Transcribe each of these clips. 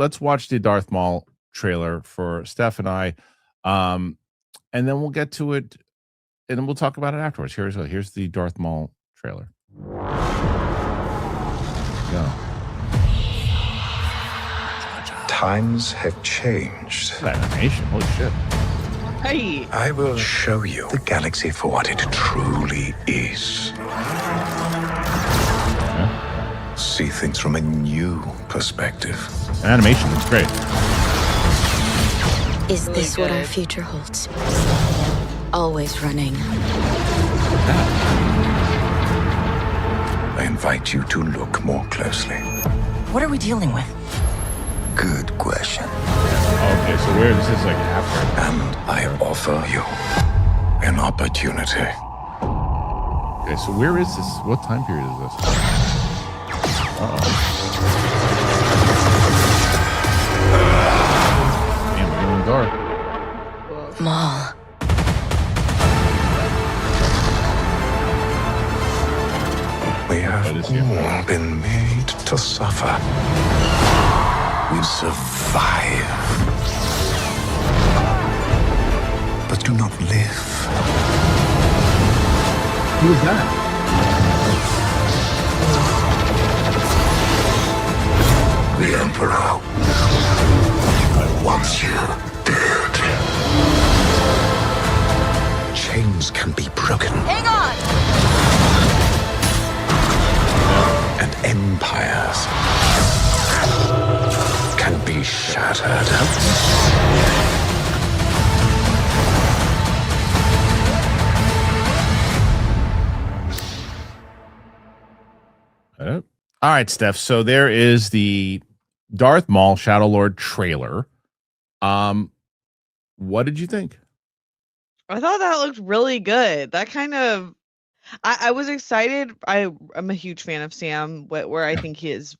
let's watch the Darth Maul trailer for Steph and I, and then we'll get to it, and then we'll talk about it afterwards. Here's the Darth Maul trailer. Go. Times have changed. That animation, holy shit! Hey, I will show you the galaxy for what it truly is. See things from a new perspective. The animation looks great. Is this what our future holds? Always running. I invite you to look more closely. What are we dealing with? Good question. Okay, so where this is like after. And I offer you an opportunity. Okay, so where is this? What time period is this? Damn, we're going dark. Maul. We have all been made to suffer. We survive, but do not live. Who is that? The Emperor wants you dead. Chains can be broken. Hang on! And empires can be shattered. All right, Steph. So there is the Darth Maul Shadow Lord trailer. What did you think? I thought that looked really good. That kind of, I was excited. I'm a huge fan of Sam Witwer. I think his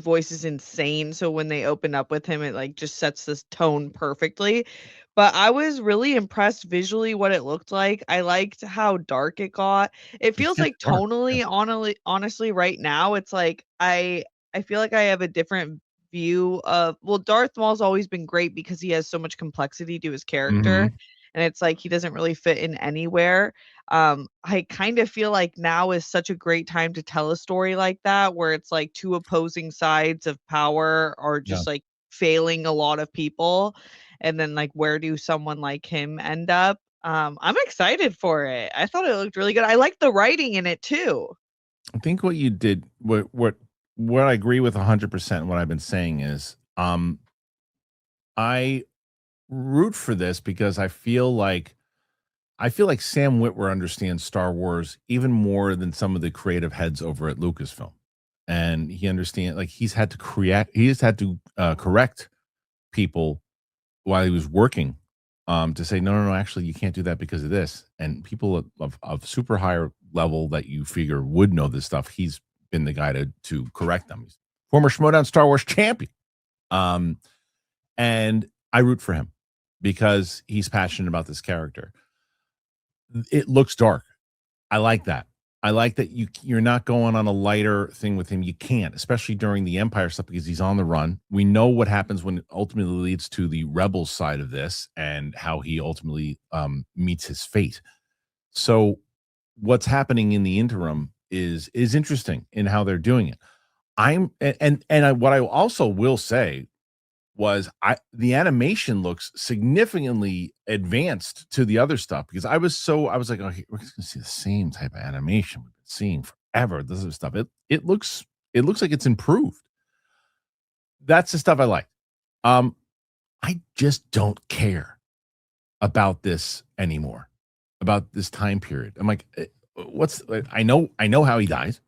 voice is insane. So when they open up with him, it like just sets this tone perfectly. But I was really impressed visually what it looked like. I liked how dark it got. It feels like dark, tonally, honestly, right now, it's like I feel like I have a different view of, well, Darth Maul's always been great because he has so much complexity to his character. And it's like he doesn't really fit in anywhere. I kind of feel like now is such a great time to tell a story like that, where it's like two opposing sides of power are just like failing a lot of people. And then like, where do someone like him end up? I'm excited for it. I thought it looked really good. I like the writing in it too. I think what you did, what I agree with 100%. What I've been saying is, I root for this because I feel like Sam Witwer understands Star Wars even more than some of the creative heads over at Lucasfilm, and he understands, like, he's had to correct people while he was working, to say no, actually you can't do that because of this. And people of super higher level that you figure would know this stuff, he's been the guy to correct them. He's former Schmodown Star Wars champion, and I root for him because he's passionate about this character. It looks dark. I like that. I like that you're not going on a lighter thing with him. You can't, especially during the Empire stuff, because he's on the run. We know what happens when it ultimately leads to the rebel side of this and how he ultimately meets his fate. So what's happening in the interim is interesting in how they're doing it. What I also will say was the animation looks significantly advanced to the other stuff, because I was like, oh, we're just gonna see the same type of animation we've been seeing forever. This is stuff. It looks like it's improved. That's the stuff I like. I just don't care about this anymore, about this time period. I'm like, I know how he dies.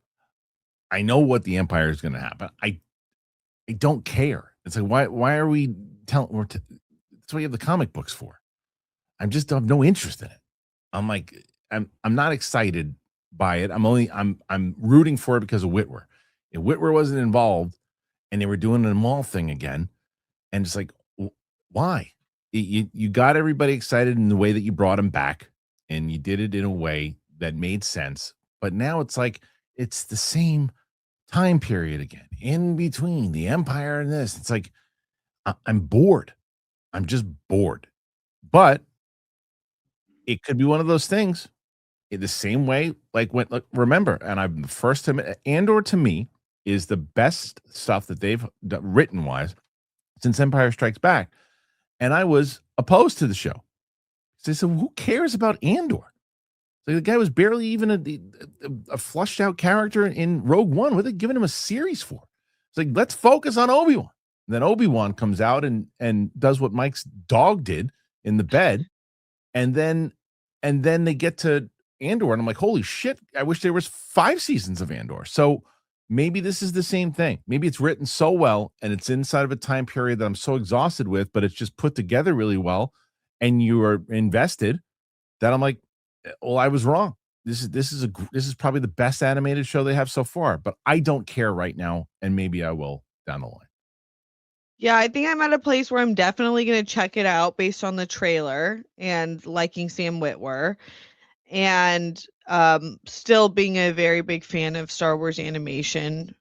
I know what the Empire is going to happen. I don't care. It's like, why are we telling? That's what you have the comic books for. I have no interest in it. I'm like, I'm not excited by it. I'm rooting for it because of Witwer. If Witwer wasn't involved and they were doing the Maul thing again, and it's like, why? You got everybody excited in the way that you brought him back, and you did it in a way that made sense. But now it's like it's the same time period again, in between the Empire and this. It's like, I'm bored. I'm just bored. But it could be one of those things in the same way, like when, like, remember, and I'm the first to admit, Andor to me is the best stuff that they've written wise since Empire Strikes Back. And I was opposed to the show. So I said, who cares about Andor? Like, the guy was barely even a flushed out character in Rogue One. What are they giving him a series for? It's like, let's focus on Obi-Wan. And then Obi-Wan comes out and does what Mike's dog did in the bed. And then they get to Andor, and I'm like, holy shit, I wish there was 5 seasons of Andor. So maybe this is the same thing. Maybe it's written so well and it's inside of a time period that I'm so exhausted with, but it's just put together really well and you are invested that I'm like, well, I was wrong. This is probably the best animated show they have so far, but I don't care right now, and maybe I will down the line. Yeah, I think I'm at a place where I'm definitely going to check it out based on the trailer and liking Sam Witwer, and still being a very big fan of Star Wars animation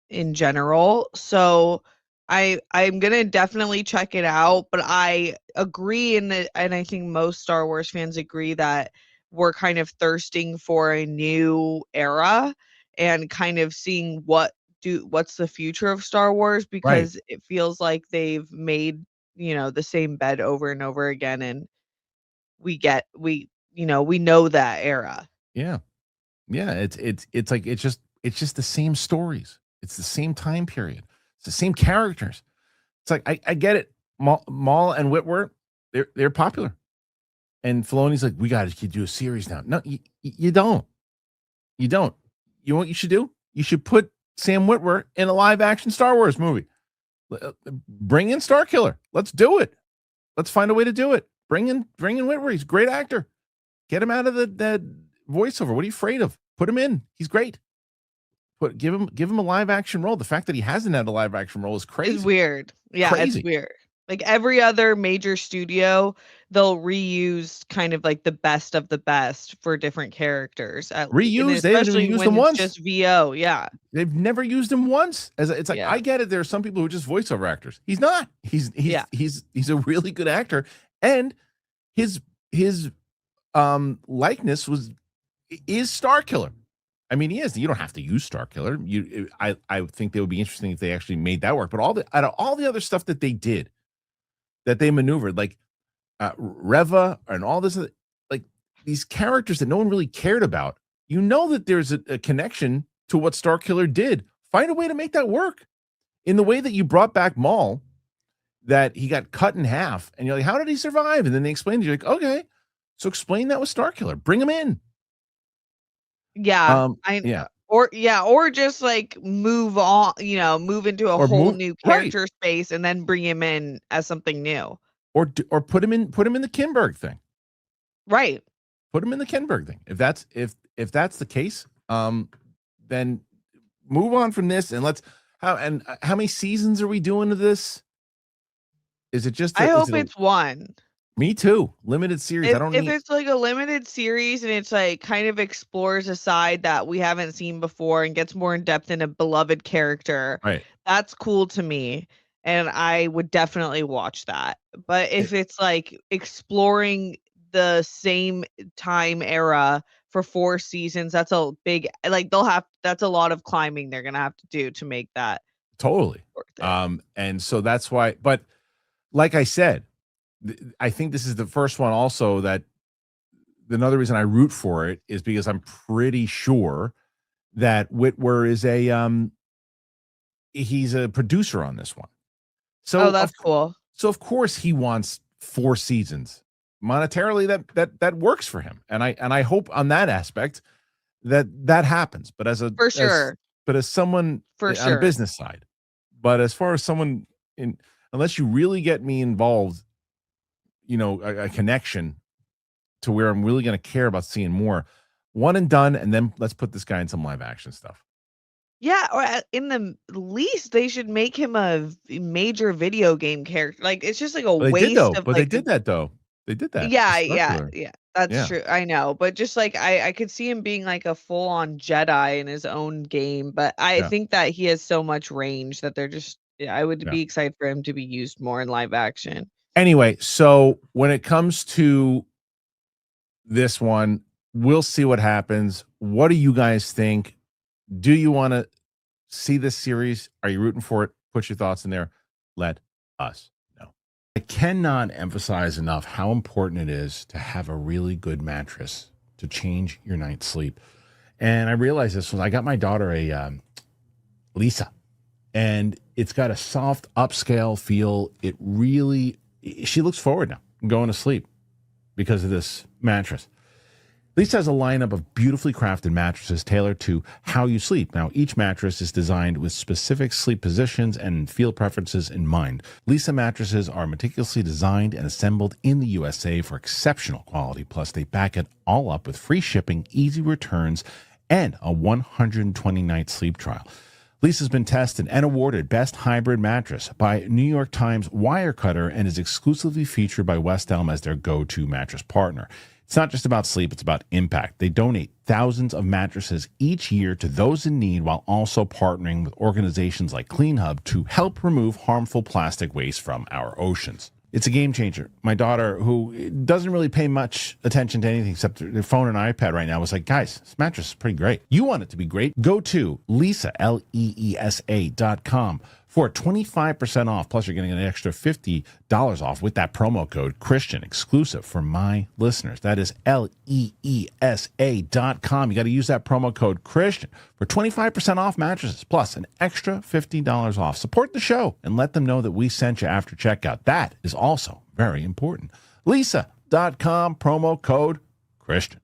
in general. So I'm going to definitely check it out, but I agree and I think most Star Wars fans agree that we're kind of thirsting for a new era and kind of seeing what's the future of Star Wars, because it feels like they've made, the same bed over and over again, and we know that era. Yeah. Yeah, it's like it's just the same stories. It's the same time period. It's the same characters. It's like I get it. Maul and Witwer, they're popular. And Filoni's like, we got to do a series now. No, you don't. You don't. You know what you should do? You should put Sam Witwer in a live action Star Wars movie. Bring in Starkiller. Let's do it. Let's find a way to do it. Bring in Witwer. He's a great actor. Get him out of that voiceover. What are you afraid of? Put him in. He's great. Give him a live action role. The fact that he hasn't had a live action role is crazy. It's weird. Yeah, Crazy. It's weird. Like every other major studio, they'll reuse kind of like the best of the best for different characters. Reuse, they haven't used them once. Just VO, yeah. They've never used him once. It's like, I get it. There are some people who are just voiceover actors. He's not. He's a really good actor, and his likeness is Starkiller. I mean, he is. You don't have to use Starkiller. I think they would be interesting if they actually made that work. But out of all the other stuff that they did, that they maneuvered, like Reva and all this, like these characters that no one really cared about, that there's a connection to what Starkiller did. Find a way to make that work in the way that you brought back Maul, that he got cut in half, and you're like, how did he survive? And then they explained to you, like, okay, so explain that with Starkiller. Bring him in. Yeah. Or just like move on, move into a whole new character space and then bring him in as something new. Or put him in the Kinberg thing. Right. Put him in the Kinberg thing. If that's the case, then move on from this, and how many seasons are we doing of this? Is it just I hope it's one. Me too. Limited series. If it's like a limited series and it's like kind of explores a side that we haven't seen before and gets more in depth in a beloved character, right? That's cool to me, and I would definitely watch that. But if it's like exploring the same time era for 4 seasons, that's a big, like that's a lot of climbing they're gonna have to do to make that totally worth it. And so that's why. But like I said, I think this is the first one also that another reason I root for it is because I'm pretty sure that Witwer is he's a producer on this one. So that's cool. So of course he wants 4 seasons. Monetarily that works for him. And I hope on that aspect that happens. But as someone on the business side, but as far as someone unless you really get me involved, a connection to where I'm really going to care about seeing more, one and done, and then let's put this guy in some live action stuff. Yeah, or in the least, they should make him a major video game character. Like, it's just like a waste of. But they did that though. They did that. Yeah. That's true. I know, but just like I could see him being like a full-on Jedi in his own game. But I think that he has so much range that they're just Yeah, I would Yeah. be excited for him to be used more in live action. Anyway, so when it comes to this one, we'll see what happens. What do you guys think? Do you want to see this series? Are you rooting for it? Put your thoughts in there. Let us know. I cannot emphasize enough how important it is to have a really good mattress to change your night's sleep. And I realized this when I got my daughter a Lisa, and it's got a soft upscale feel. It really, she looks forward now going to sleep because of this mattress. Lisa has a lineup of beautifully crafted mattresses tailored to how you sleep. Now, each mattress is designed with specific sleep positions and feel preferences in mind. Lisa mattresses are meticulously designed and assembled in the USA for exceptional quality. Plus, they back it all up with free shipping, easy returns, and a 120-night sleep trial. Lisa's been tested and awarded Best Hybrid Mattress by New York Times Wirecutter and is exclusively featured by West Elm as their go-to mattress partner. It's not just about sleep, it's about impact. They donate thousands of mattresses each year to those in need while also partnering with organizations like Clean Hub to help remove harmful plastic waste from our oceans. It's a game changer. My daughter, who doesn't really pay much attention to anything except their phone and iPad right now, was like, guys, this mattress is pretty great. You want it to be great? Go to Leesa, LEESA.com for 25% off. Plus, you're getting an extra $50 off with that promo code Kristian, exclusive for my listeners. That is LEESA.com. You got to use that promo code Kristian for 25% off mattresses, plus an extra $50 off. Support the show and let them know that we sent you after checkout. That is also very important. Leesa.com, promo code Kristian.